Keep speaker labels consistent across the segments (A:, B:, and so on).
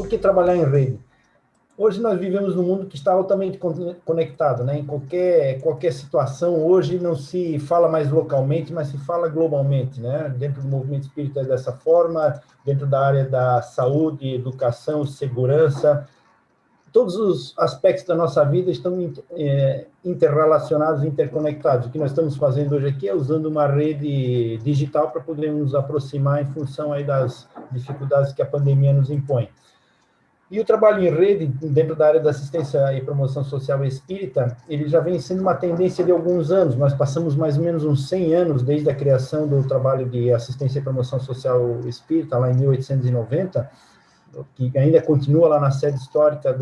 A: Por que trabalhar em rede? Hoje nós vivemos num mundo que está altamente conectado, né? Em qualquer situação, hoje não se fala mais localmente, mas se fala globalmente, né? Dentro do movimento espírita é dessa forma, dentro da área da saúde, educação, segurança, todos os aspectos da nossa vida estão interrelacionados, interconectados. O que nós estamos fazendo hoje aqui é usando uma rede digital para poder nos aproximar em função aí das dificuldades que a pandemia nos impõe. E o trabalho em rede, dentro da área da assistência e promoção social espírita, ele já vem sendo uma tendência de alguns anos. Nós passamos mais ou menos uns 100 anos desde a criação do trabalho de assistência e promoção social espírita, lá em 1890, que ainda continua lá na sede histórica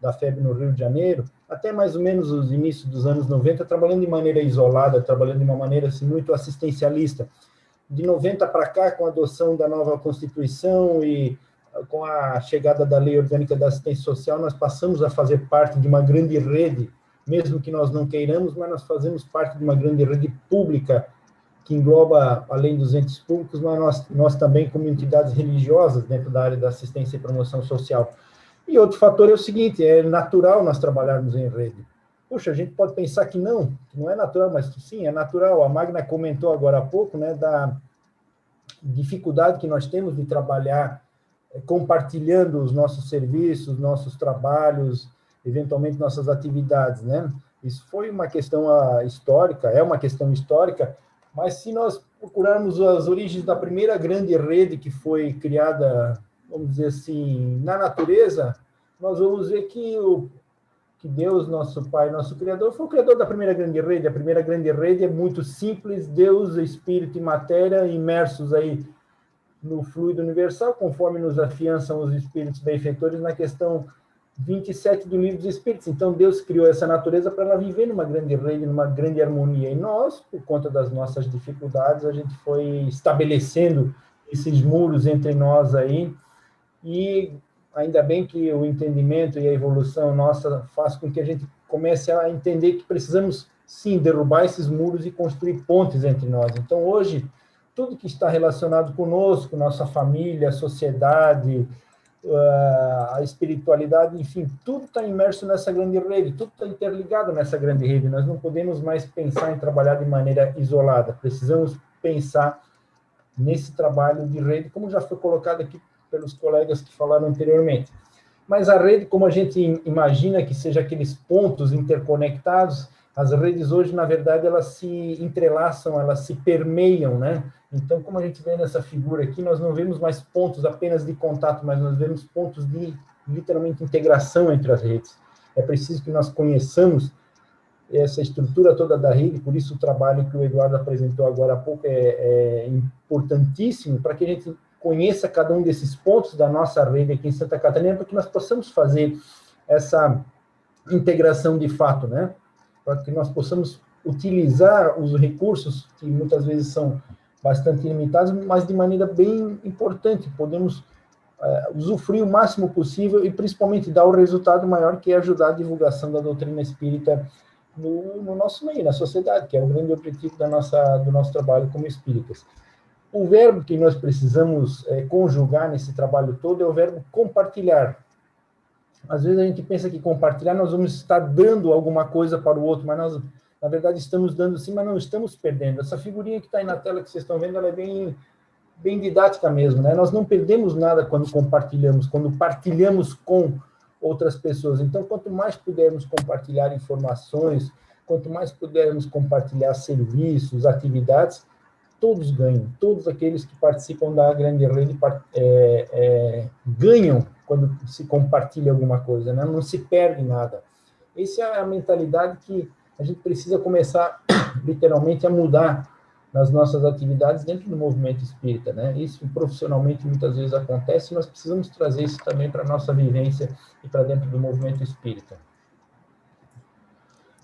A: da FEB no Rio de Janeiro, até mais ou menos os inícios dos anos 90, trabalhando de maneira isolada, trabalhando de uma maneira assim, muito assistencialista. De 90 para cá, com a adoção da nova Constituição e com a chegada da Lei Orgânica da Assistência Social, nós passamos a fazer parte de uma grande rede, mesmo que nós não queiramos, mas nós fazemos parte de uma grande rede pública, que engloba, além dos entes públicos, mas nós também como entidades religiosas dentro da área da assistência e promoção social. E outro fator é o seguinte, é natural nós trabalharmos em rede. Puxa, a gente pode pensar que não é natural, mas sim, é natural. A Magna comentou agora há pouco, né, da dificuldade que nós temos de trabalhar compartilhando os nossos serviços, nossos trabalhos, eventualmente nossas atividades, né? Isso foi uma questão histórica, é uma questão histórica, mas se nós procurarmos as origens da primeira grande rede que foi criada, vamos dizer assim, na natureza, nós vamos ver que Deus, nosso Pai, nosso Criador, foi o criador da primeira grande rede. A primeira grande rede é muito simples, Deus, Espírito e matéria imersos aí no fluido universal, conforme nos afiançam os espíritos benfeitores na questão 27 do Livro dos Espíritos. Então, Deus criou essa natureza para ela viver numa grande rede, numa grande harmonia. E nós, por conta das nossas dificuldades, a gente foi estabelecendo esses muros entre nós aí, e ainda bem que o entendimento e a evolução nossa faz com que a gente comece a entender que precisamos, sim, derrubar esses muros e construir pontes entre nós. Então, hoje, tudo que está relacionado conosco, nossa família, a sociedade, a espiritualidade, enfim, tudo está imerso nessa grande rede, tudo está interligado nessa grande rede. Nós não podemos mais pensar em trabalhar de maneira isolada, precisamos pensar nesse trabalho de rede, como já foi colocado aqui pelos colegas que falaram anteriormente. Mas a rede, como a gente imagina que seja aqueles pontos interconectados, as redes hoje, na verdade, elas se entrelaçam, elas se permeiam, né? Então, como a gente vê nessa figura aqui, nós não vemos mais pontos apenas de contato, mas nós vemos pontos de, literalmente, integração entre as redes. É preciso que nós conheçamos essa estrutura toda da rede, por isso o trabalho que o Eduardo apresentou agora há pouco é importantíssimo, para que a gente conheça cada um desses pontos da nossa rede aqui em Santa Catarina, para que nós possamos fazer essa integração de fato, né? Para que nós possamos utilizar os recursos, que muitas vezes são bastante limitados, mas de maneira bem importante, podemos usufruir o máximo possível e principalmente dar o resultado maior, que é ajudar a divulgação da doutrina espírita no nosso meio, na sociedade, que é o grande objetivo do nosso trabalho como espíritas. O verbo que nós precisamos conjugar nesse trabalho todo é o verbo compartilhar. Às vezes a gente pensa que compartilhar nós vamos estar dando alguma coisa para o outro, mas nós, na verdade, estamos dando sim, mas não estamos perdendo. Essa figurinha que está aí na tela que vocês estão vendo, ela é bem didática mesmo, né? Nós não perdemos nada quando compartilhamos, quando partilhamos com outras pessoas. Então, quanto mais pudermos compartilhar informações, quanto mais pudermos compartilhar serviços, atividades, todos ganham. Todos aqueles que participam da grande rede ganham quando se compartilha alguma coisa, né? Não se perde nada. Essa é a mentalidade que a gente precisa começar, literalmente, a mudar nas nossas atividades dentro do movimento espírita, né? Isso profissionalmente muitas vezes acontece, e nós precisamos trazer isso também para a nossa vivência e para dentro do movimento espírita.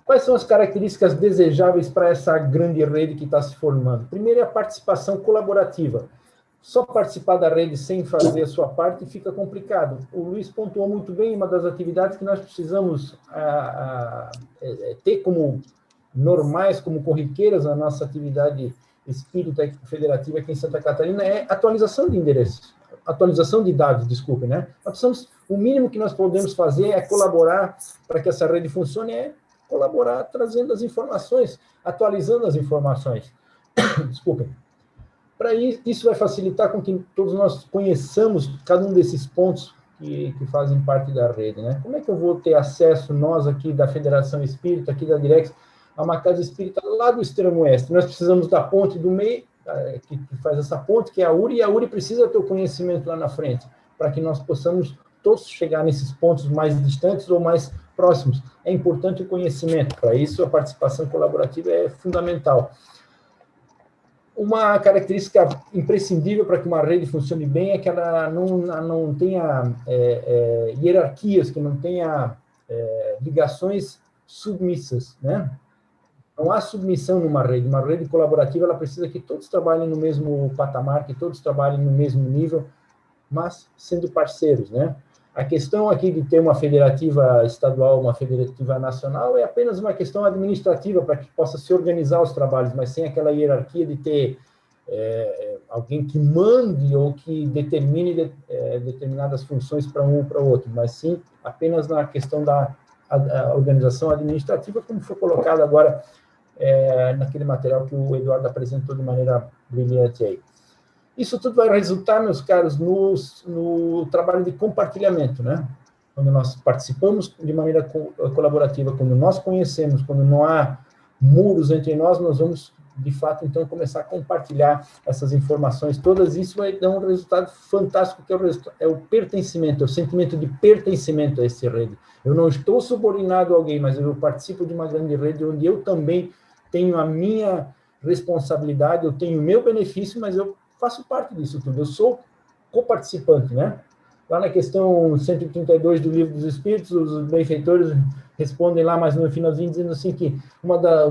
A: Quais são as características desejáveis para essa grande rede que está se formando? Primeiro é a participação colaborativa. Só participar da rede sem fazer a sua parte fica complicado. O Luiz pontuou muito bem uma das atividades que nós precisamos ter como normais, como corriqueiras na nossa atividade espírita federativa aqui em Santa Catarina, é atualização de endereços. atualização de dados, desculpe, né? O mínimo que nós podemos fazer é colaborar para que essa rede funcione, é colaborar trazendo as informações, atualizando as informações. Desculpem. Para isso vai facilitar com que todos nós conheçamos cada um desses pontos que fazem parte da rede, né? Como é que eu vou ter acesso, nós aqui da Federação Espírita, aqui da Direx, a uma casa espírita lá do extremo oeste? Nós precisamos da ponte do meio, que faz essa ponte, que é a URI, e a URI precisa ter o conhecimento lá na frente, para que nós possamos todos chegar nesses pontos mais distantes ou mais próximos. É importante o conhecimento, para isso a participação colaborativa é fundamental. Uma característica imprescindível para que uma rede funcione bem é que ela não tenha hierarquias, que não tenha ligações submissas, né? Não há submissão numa rede. Uma rede colaborativa, ela precisa que todos trabalhem no mesmo patamar, que todos trabalhem no mesmo nível, mas sendo parceiros, né? A questão aqui de ter uma federativa estadual, uma federativa nacional, é apenas uma questão administrativa para que possa se organizar os trabalhos, mas sem aquela hierarquia de ter alguém que mande ou que determine determinadas funções para um ou para o outro, mas sim apenas na questão da organização administrativa, como foi colocado agora naquele material que o Eduardo apresentou de maneira brilhante aí. Isso tudo vai resultar, meus caros, no trabalho de compartilhamento, né? Quando nós participamos de maneira colaborativa, quando nós conhecemos, quando não há muros entre nós, nós vamos, de fato, então, começar a compartilhar essas informações todas. Isso vai dar um resultado fantástico, que é o pertencimento, é o sentimento de pertencimento a essa rede. Eu não estou subordinado a alguém, mas eu participo de uma grande rede onde eu também tenho a minha responsabilidade, eu tenho o meu benefício, mas eu faço parte disso tudo, eu sou coparticipante, né? Lá na questão 132 do Livro dos Espíritos, os benfeitores respondem lá, mas no finalzinho, dizendo assim que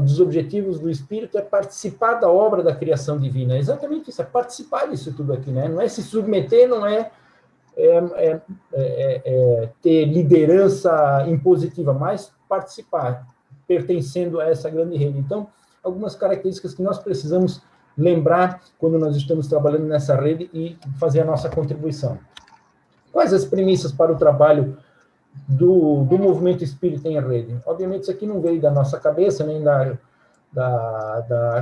A: dos objetivos do Espírito é participar da obra da criação divina. É exatamente isso, é participar disso tudo aqui, né? Não é se submeter, não é ter liderança impositiva, mas participar, pertencendo a essa grande rede. Então, algumas características que nós precisamos lembrar quando nós estamos trabalhando nessa rede e fazer a nossa contribuição. Quais as premissas para o trabalho do movimento espírita em rede? Obviamente, isso aqui não veio da nossa cabeça, nem da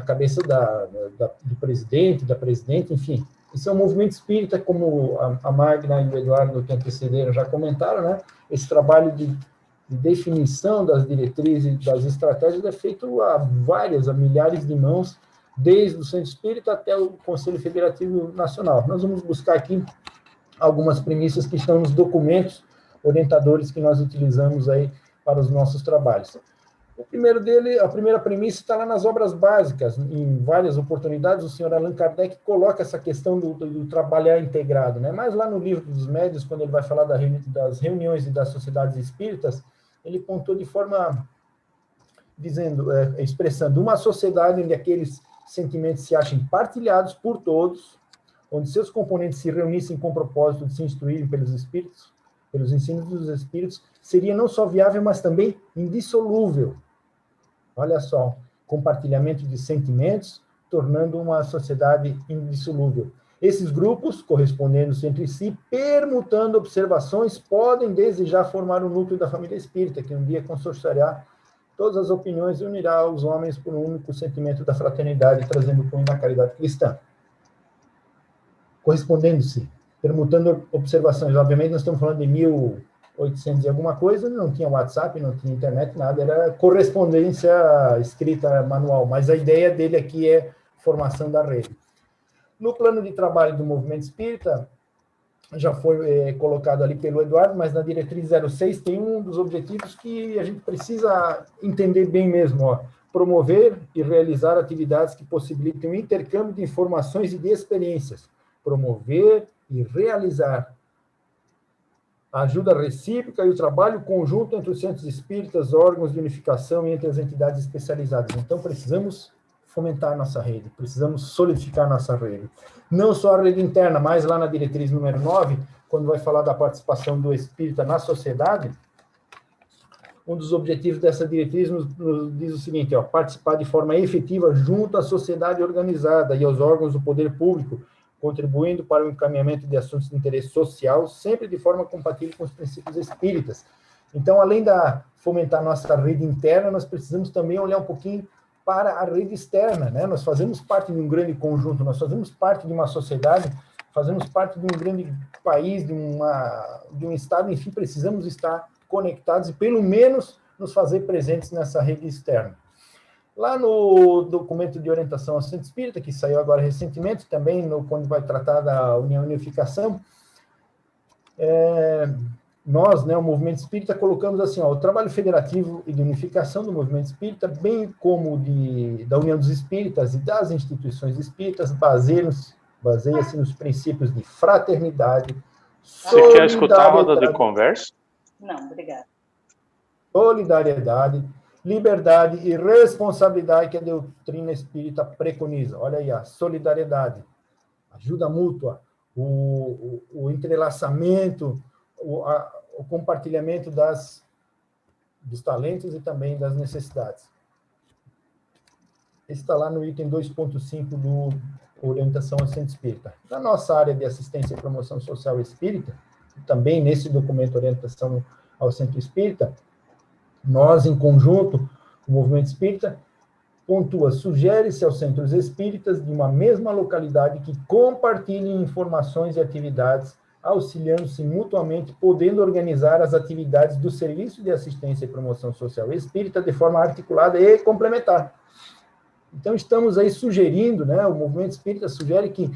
A: cabeça do presidente, da presidente, enfim. Isso é um movimento espírita, como a Magna e o Eduardo que antecederam já comentaram, né? Esse trabalho de definição das diretrizes, das estratégias, é feito a milhares de mãos, desde o Centro Espírita até o Conselho Federativo Nacional. Nós vamos buscar aqui algumas premissas que estão nos documentos orientadores que nós utilizamos aí para os nossos trabalhos. O primeiro dele, a primeira premissa está lá nas obras básicas. Em várias oportunidades, o senhor Allan Kardec coloca essa questão do trabalhar integrado, né? Mas lá no Livro dos Médiuns, quando ele vai falar das reuniões e das sociedades espíritas, ele pontuou de forma, expressando uma sociedade onde aqueles sentimentos se achem partilhados por todos, onde seus componentes se reunissem com o propósito de se instruírem pelos espíritos, pelos ensinos dos espíritos, seria não só viável, mas também indissolúvel. Olha só, compartilhamento de sentimentos, tornando uma sociedade indissolúvel. Esses grupos, correspondendo-se entre si, permutando observações, podem desejar formar o núcleo da família espírita, que um dia consorciará todas as opiniões e unirá os homens por um único sentimento da fraternidade, trazendo o cunho da caridade cristã. Correspondendo-se, permutando observações. Obviamente, nós estamos falando de 1800 e alguma coisa, não tinha WhatsApp, não tinha internet, nada, era correspondência escrita manual, mas a ideia dele aqui é formação da rede. No plano de trabalho do movimento espírita, já foi colocado ali pelo Eduardo, mas na diretriz 06 tem um dos objetivos que a gente precisa entender bem mesmo, ó, promover e realizar atividades que possibilitem o intercâmbio de informações e de experiências, promover e realizar a ajuda recíproca e o trabalho conjunto entre os centros espíritas, órgãos de unificação e entre as entidades especializadas. Então, precisamos fomentar a nossa rede, precisamos solidificar a nossa rede. Não só a rede interna, mas lá na diretriz número 9, quando vai falar da participação do espírita na sociedade, um dos objetivos dessa diretriz nos diz o seguinte, ó, participar de forma efetiva junto à sociedade organizada e aos órgãos do poder público, contribuindo para o encaminhamento de assuntos de interesse social, sempre de forma compatível com os princípios espíritas. Então, além de fomentar nossa rede interna, nós precisamos também olhar um pouquinho para a rede externa, né? Nós fazemos parte de um grande conjunto, nós fazemos parte de uma sociedade, fazemos parte de um grande país, de um estado, enfim, precisamos estar conectados e, pelo menos, nos fazer presentes nessa rede externa. Lá no documento de orientação ao Centro Espírita, que saiu agora recentemente, também quando vai tratar da unificação, nós, né, o Movimento Espírita, colocamos assim, o trabalho federativo e de unificação do Movimento Espírita, bem como da União dos Espíritas e das instituições espíritas, baseia-se nos princípios de fraternidade,
B: Você quer escutar a roda de conversa?
C: Não, obrigada.
A: Solidariedade, liberdade e responsabilidade que a doutrina espírita preconiza. Olha aí, a solidariedade, ajuda mútua, o entrelaçamento, o compartilhamento dos talentos e também das necessidades. Esse está lá no item 2.5 do Orientação ao Centro Espírita. Na nossa área de assistência e promoção social espírita, também nesse documento Orientação ao Centro Espírita, nós, em conjunto, o Movimento Espírita, pontua, sugere-se aos centros espíritas de uma mesma localidade que compartilhem informações e atividades, auxiliando-se mutuamente, podendo organizar as atividades do Serviço de Assistência e Promoção Social Espírita de forma articulada e complementar. Então, estamos aí sugerindo, né, o Movimento Espírita sugere que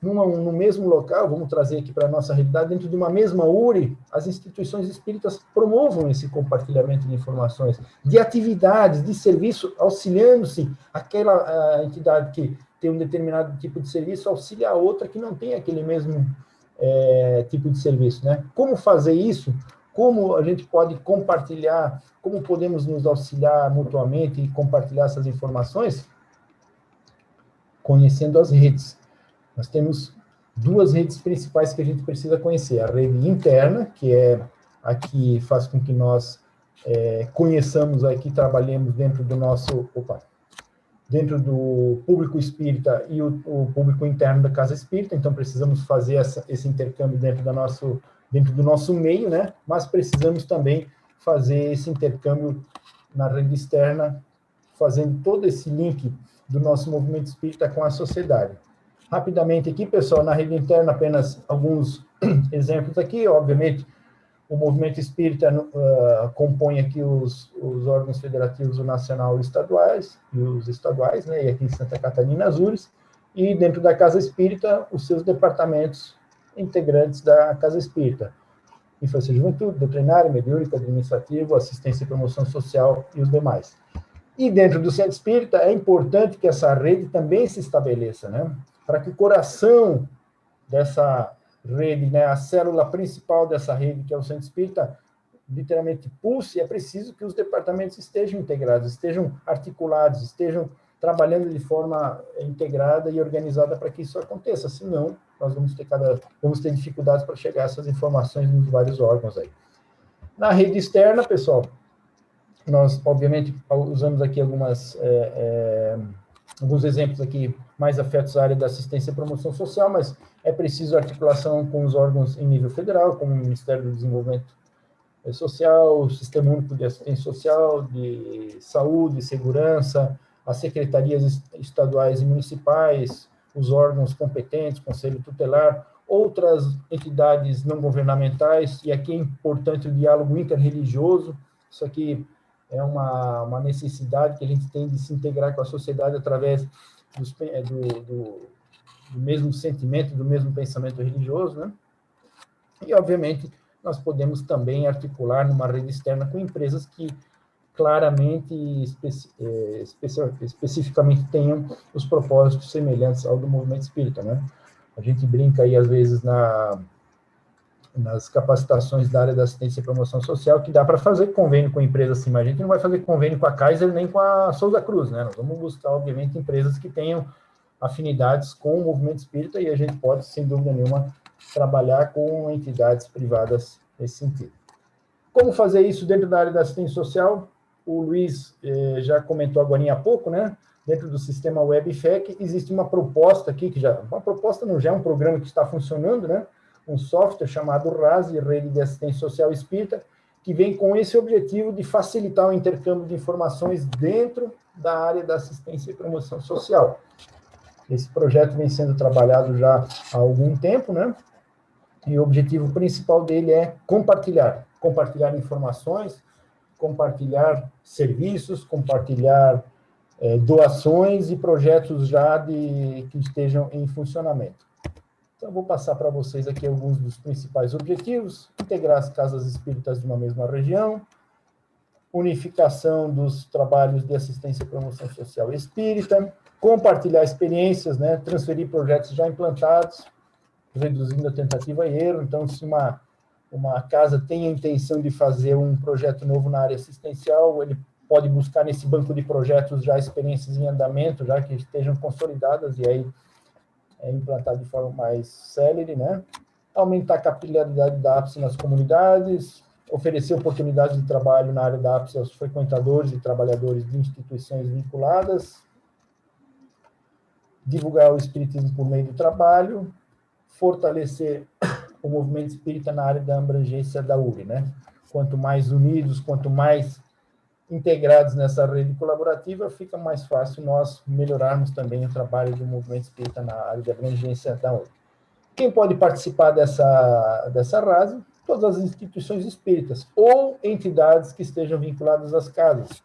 A: no mesmo local, vamos trazer aqui para a nossa realidade, dentro de uma mesma URI, as instituições espíritas promovam esse compartilhamento de informações, de atividades, de serviço, auxiliando-se aquela entidade que tem um determinado tipo de serviço, auxilia a outra que não tem aquele mesmo tipo de serviço, né? Como fazer isso? Como a gente pode compartilhar, como podemos nos auxiliar mutuamente e compartilhar essas informações? Conhecendo as redes. Nós temos duas redes principais que a gente precisa conhecer. A rede interna, que é a que faz com que nós conheçamos aqui, trabalhemos dentro do nosso... dentro do público espírita e o público interno da Casa Espírita, então precisamos fazer esse intercâmbio dentro do nosso meio, né? Mas precisamos também fazer esse intercâmbio na rede externa, fazendo todo esse link do nosso movimento espírita com a sociedade. Rapidamente aqui, pessoal, na rede interna, apenas alguns exemplos aqui. Obviamente, o movimento espírita compõe aqui os órgãos federativos, o nacional e os estaduais, né, e aqui em Santa Catarina, as URIs, e dentro da Casa Espírita, os seus departamentos integrantes da Casa Espírita. Infância e Juventude, doutrinário, mediúnico, administrativo, assistência e promoção social e os demais. E dentro do Centro Espírita, é importante que essa rede também se estabeleça, né? Para que o coração dessa rede, né, a célula principal dessa rede, que é o Centro Espírita, literalmente pulse, é preciso que os departamentos estejam integrados, estejam articulados, estejam trabalhando de forma integrada e organizada para que isso aconteça, senão nós vamos ter dificuldades para chegar a essas informações nos vários órgãos aí. Na rede externa, pessoal, nós, obviamente, usamos aqui alguns exemplos aqui mais afetos à área da assistência e promoção social, mas é preciso articulação com os órgãos em nível federal, como o Ministério do Desenvolvimento Social, o Sistema Único de Assistência Social, de Saúde, Segurança, as secretarias estaduais e municipais, os órgãos competentes, Conselho Tutelar, outras entidades não governamentais, e aqui é importante o diálogo interreligioso. Isso aqui é uma necessidade que a gente tem de se integrar com a sociedade através do mesmo sentimento, do mesmo pensamento religioso, né? E, obviamente, nós podemos também articular numa rede externa com empresas que claramente e especificamente tenham os propósitos semelhantes ao do movimento espírita, né? A gente brinca aí, às vezes, nas capacitações da área da assistência e promoção social, que dá para fazer convênio com empresas assim, mas a gente não vai fazer convênio com a Kaiser nem com a Souza Cruz, né? Nós vamos buscar, obviamente, empresas que tenham afinidades com o movimento espírita e a gente pode, sem dúvida nenhuma, trabalhar com entidades privadas nesse sentido. Como fazer isso dentro da área da assistência social? O Luiz já comentou agora há pouco, né? dentro do sistema WebFEC, existe uma proposta aqui, uma proposta não, já é um programa que está funcionando, né? Um software chamado RAS, Rede de Assistência Social Espírita, que vem com esse objetivo de facilitar o intercâmbio de informações dentro da área da assistência e promoção social. Esse projeto vem sendo trabalhado já há algum tempo, né? E o objetivo principal dele é compartilhar informações, compartilhar serviços, compartilhar doações e projetos já que estejam em funcionamento. Então, eu vou passar para vocês aqui alguns dos principais objetivos: integrar as casas espíritas de uma mesma região, unificação dos trabalhos de assistência e promoção social espírita, compartilhar experiências, né, transferir projetos já implantados, reduzindo a tentativa e erro. Então, se uma casa tem a intenção de fazer um projeto novo na área assistencial, ele pode buscar nesse banco de projetos já experiências em andamento, já que estejam consolidadas, e aí implantar de forma mais célere, né? Aumentar a capilaridade da APSE nas comunidades, oferecer oportunidades de trabalho na área da APSE aos frequentadores e trabalhadores de instituições vinculadas, divulgar o espiritismo por meio do trabalho, fortalecer o movimento espírita na área da abrangência da URI, né? Quanto mais unidos, quanto mais integrados nessa rede colaborativa, fica mais fácil nós melhorarmos também o trabalho do movimento espírita na área de abrangência da URI. Quem pode participar dessa RASE? Todas as instituições espíritas ou entidades que estejam vinculadas às casas.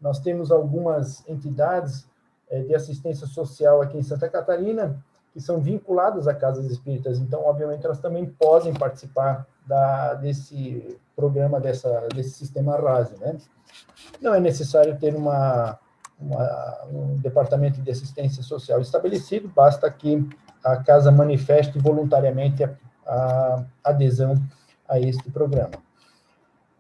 A: Nós temos algumas entidades de assistência social aqui em Santa Catarina que são vinculadas a casas espíritas, então, obviamente, elas também podem participar desse programa, desse sistema RASE, né? Não é necessário ter um departamento de assistência social estabelecido, basta que a casa manifeste voluntariamente a adesão a este programa.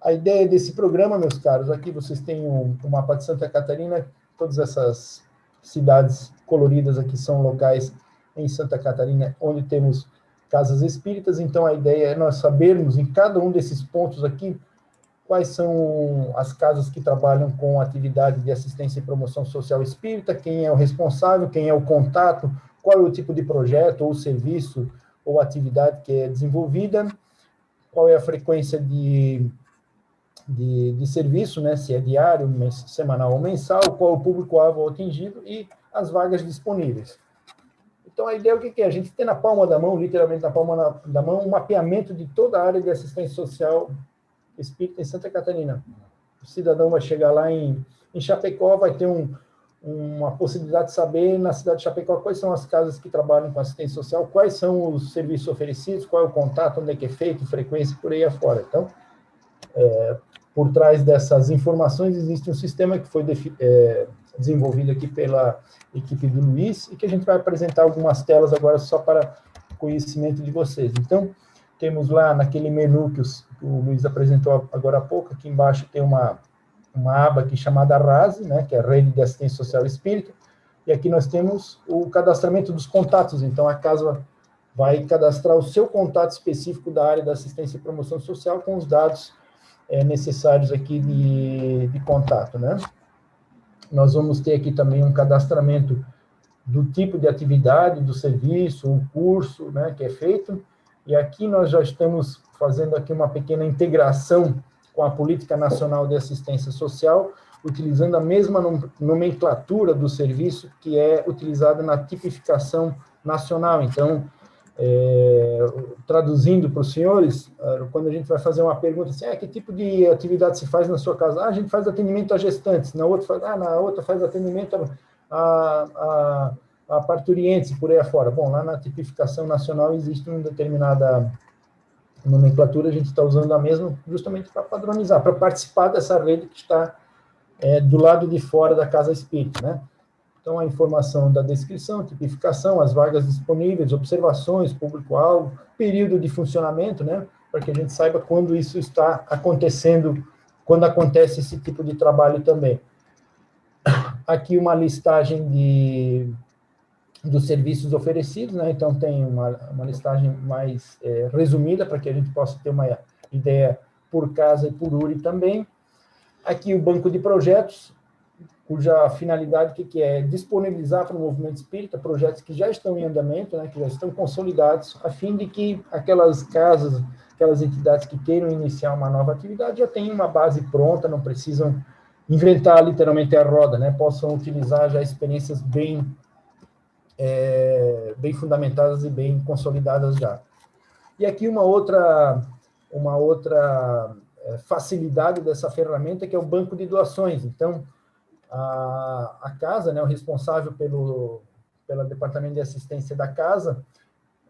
A: A ideia desse programa, meus caros, aqui vocês têm o mapa de Santa Catarina, todas essas cidades coloridas aqui são locais em Santa Catarina onde temos casas espíritas, então a ideia é nós sabermos em cada um desses pontos aqui quais são as casas que trabalham com atividade de assistência e promoção social espírita, quem é o responsável, quem é o contato, qual é o tipo de projeto ou serviço ou atividade que é desenvolvida, qual é a frequência de serviço, né, se é diário, semanal ou mensal, qual é o público-alvo atingido e as vagas disponíveis. Então, a ideia é o que é? A gente tem na palma da mão, literalmente na palma da mão, um mapeamento de toda a área de assistência social espírita em Santa Catarina. O cidadão vai chegar lá em Chapecó, vai ter uma possibilidade de saber, na cidade de Chapecó, quais são as casas que trabalham com assistência social, quais são os serviços oferecidos, qual é o contato, onde é que é feito, frequência, por aí afora. Então, por trás dessas informações, existe um sistema que foi desenvolvido aqui pela equipe do Luiz, e que a gente vai apresentar algumas telas agora só para conhecimento de vocês. Então, temos lá naquele menu que o Luiz apresentou agora há pouco, aqui embaixo tem uma aba aqui chamada RASE, né, que é a Rede de Assistência Social Espírita, e aqui nós temos o cadastramento dos contatos. Então, a casa vai cadastrar o seu contato específico da área da assistência e promoção social com os dados necessários aqui de contato, né? Nós vamos ter aqui também um cadastramento do tipo de atividade, do serviço, o curso, né, que é feito, e aqui nós já estamos fazendo aqui uma pequena integração com a Política Nacional de Assistência Social, utilizando a mesma nomenclatura do serviço que é utilizada na tipificação nacional. Então, traduzindo para os senhores, quando a gente vai fazer uma pergunta assim, que tipo de atividade se faz na sua casa? A gente faz atendimento a gestantes, na outra faz atendimento a parturientes, por aí afora. Bom, lá na tipificação nacional existe uma determinada nomenclatura, a gente está usando a mesma justamente para padronizar, para participar dessa rede que está do lado de fora da casa espírita, né? Então, a informação da descrição, tipificação, as vagas disponíveis, observações, público-alvo, período de funcionamento, né, para que a gente saiba quando isso está acontecendo, quando acontece esse tipo de trabalho também. Aqui uma listagem dos serviços oferecidos, né, então tem uma listagem mais resumida, para que a gente possa ter uma ideia por casa e por URI também. Aqui o banco de projetos, cuja finalidade que é disponibilizar para o movimento espírita projetos que já estão em andamento, né, que já estão consolidados, a fim de que aquelas casas, aquelas entidades que queiram iniciar uma nova atividade já tenham uma base pronta, não precisam inventar literalmente a roda, né, possam utilizar já experiências bem fundamentadas e bem consolidadas já. E aqui uma outra facilidade dessa ferramenta, que é o banco de doações. Então, a casa, né, o responsável pelo departamento de assistência da casa,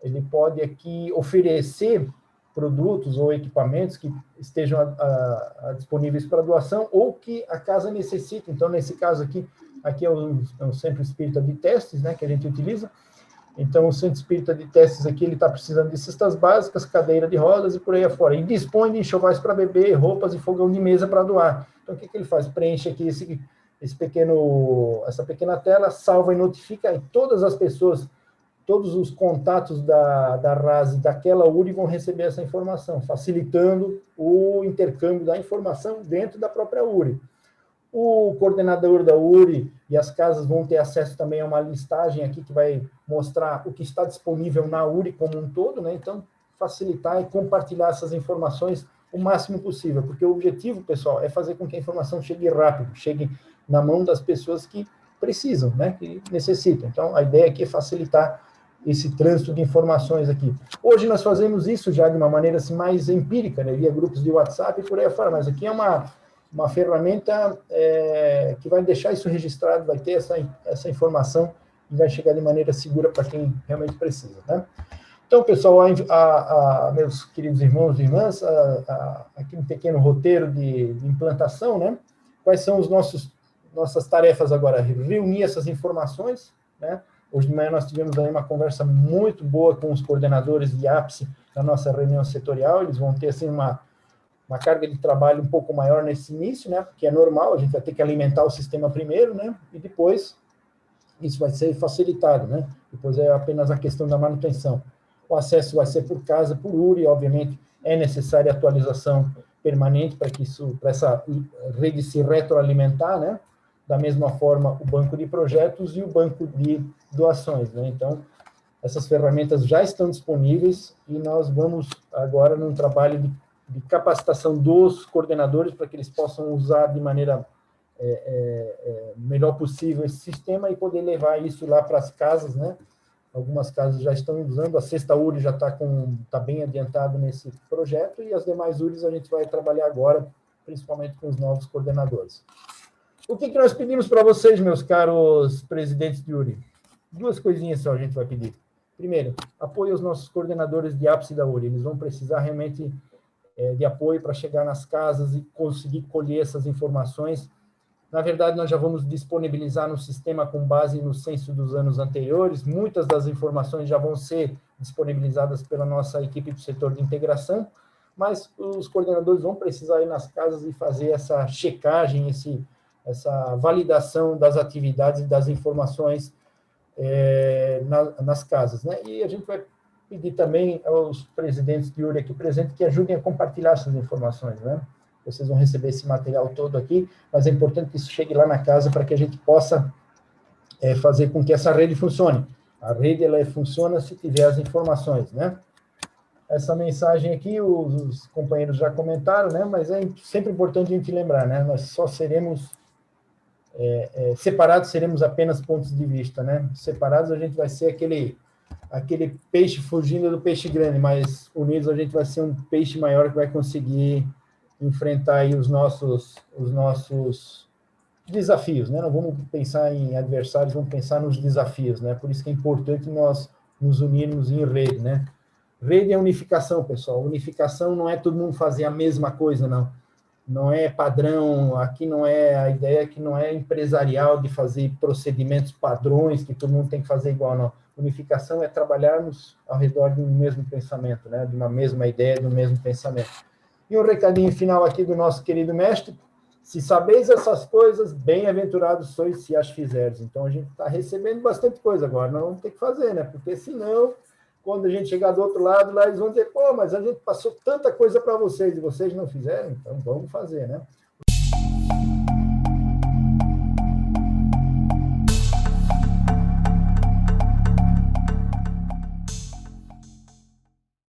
A: ele pode aqui oferecer produtos ou equipamentos que estejam disponíveis para doação ou que a casa necessite. Então, nesse caso aqui é o Centro Espírita de Testes, né, que a gente utiliza. Então, o Centro Espírita de Testes aqui, ele está precisando de cestas básicas, cadeira de rodas e por aí afora. E dispõe de enxovais para beber, roupas e fogão de mesa para doar. Então, o que ele faz? Preenche aqui essa pequena tela, salva e notifica, e todas as pessoas, todos os contatos da RAS daquela URI vão receber essa informação, facilitando o intercâmbio da informação dentro da própria URI. O coordenador da URI e as casas vão ter acesso também a uma listagem aqui que vai mostrar o que está disponível na URI como um todo, né? Então, facilitar e compartilhar essas informações o máximo possível, porque o objetivo, pessoal, é fazer com que a informação chegue rápido, chegue na mão das pessoas que precisam, né? Que necessitam. Então, a ideia aqui é facilitar esse trânsito de informações aqui. Hoje nós fazemos isso já de uma maneira assim, mais empírica, né? Via grupos de WhatsApp e por aí afora, mas aqui é uma ferramenta que vai deixar isso registrado, vai ter essa informação e vai chegar de maneira segura para quem realmente precisa, né? Então, pessoal, meus queridos irmãos e irmãs, aqui um pequeno roteiro de implantação, né? Quais são nossas tarefas agora? Reunir essas informações, né? Hoje de manhã nós tivemos aí uma conversa muito boa com os coordenadores de ápice na nossa reunião setorial, eles vão ter, assim, uma carga de trabalho um pouco maior nesse início, né? Porque é normal, a gente vai ter que alimentar o sistema primeiro, né? E depois isso vai ser facilitado, né? Depois é apenas a questão da manutenção. O acesso vai ser por casa, por URI, obviamente é necessária atualização permanente para essa rede se retroalimentar, né? Da mesma forma, o banco de projetos e o banco de doações, né? Então, essas ferramentas já estão disponíveis e nós vamos agora num trabalho de capacitação dos coordenadores para que eles possam usar de maneira melhor possível esse sistema e poder levar isso lá para as casas, né? Algumas casas já estão usando, a sexta URI já está bem adiantado nesse projeto e as demais URIs a gente vai trabalhar agora, principalmente com os novos coordenadores. O que nós pedimos para vocês, meus caros presidentes de URI? Duas coisinhas só a gente vai pedir. Primeiro, apoio aos nossos coordenadores de ápice da URI. Eles vão precisar realmente de apoio para chegar nas casas e conseguir colher essas informações. Na verdade, nós já vamos disponibilizar no sistema com base no censo dos anos anteriores. Muitas das informações já vão ser disponibilizadas pela nossa equipe do setor de integração, mas os coordenadores vão precisar ir nas casas e fazer essa checagem, essa validação das atividades e das informações nas casas, né? E a gente vai pedir também aos presidentes de URI aqui presentes que ajudem a compartilhar essas informações, né? Vocês vão receber esse material todo aqui, mas é importante que isso chegue lá na casa para que a gente possa fazer com que essa rede funcione. A rede, ela funciona se tiver as informações, né? Essa mensagem aqui, os companheiros já comentaram, né? Mas é sempre importante a gente lembrar, né? Nós só seremos separados, seremos apenas pontos de vista, né? Separados a gente vai ser aquele peixe fugindo do peixe grande, mas unidos a gente vai ser um peixe maior que vai conseguir enfrentar aí os nossos desafios, né? Não vamos pensar em adversários, vamos pensar nos desafios, né? Por isso que é importante nós nos unirmos em rede, né? Rede é unificação, pessoal. Unificação não é todo mundo fazer a mesma coisa, não. Não é padrão, aqui não é a ideia que não é empresarial de fazer procedimentos padrões que todo mundo tem que fazer igual, não. Unificação é trabalharmos ao redor de um mesmo pensamento, né? De uma mesma ideia, de um mesmo pensamento. E um recadinho final aqui do nosso querido mestre: se sabeis essas coisas, bem-aventurados sois se as fizerdes. Então, a gente está recebendo bastante coisa agora, nós vamos ter que fazer, né? Porque senão, quando a gente chegar do outro lado, lá eles vão dizer, pô, mas a gente passou tanta coisa para vocês e vocês não fizeram, então vamos fazer, né?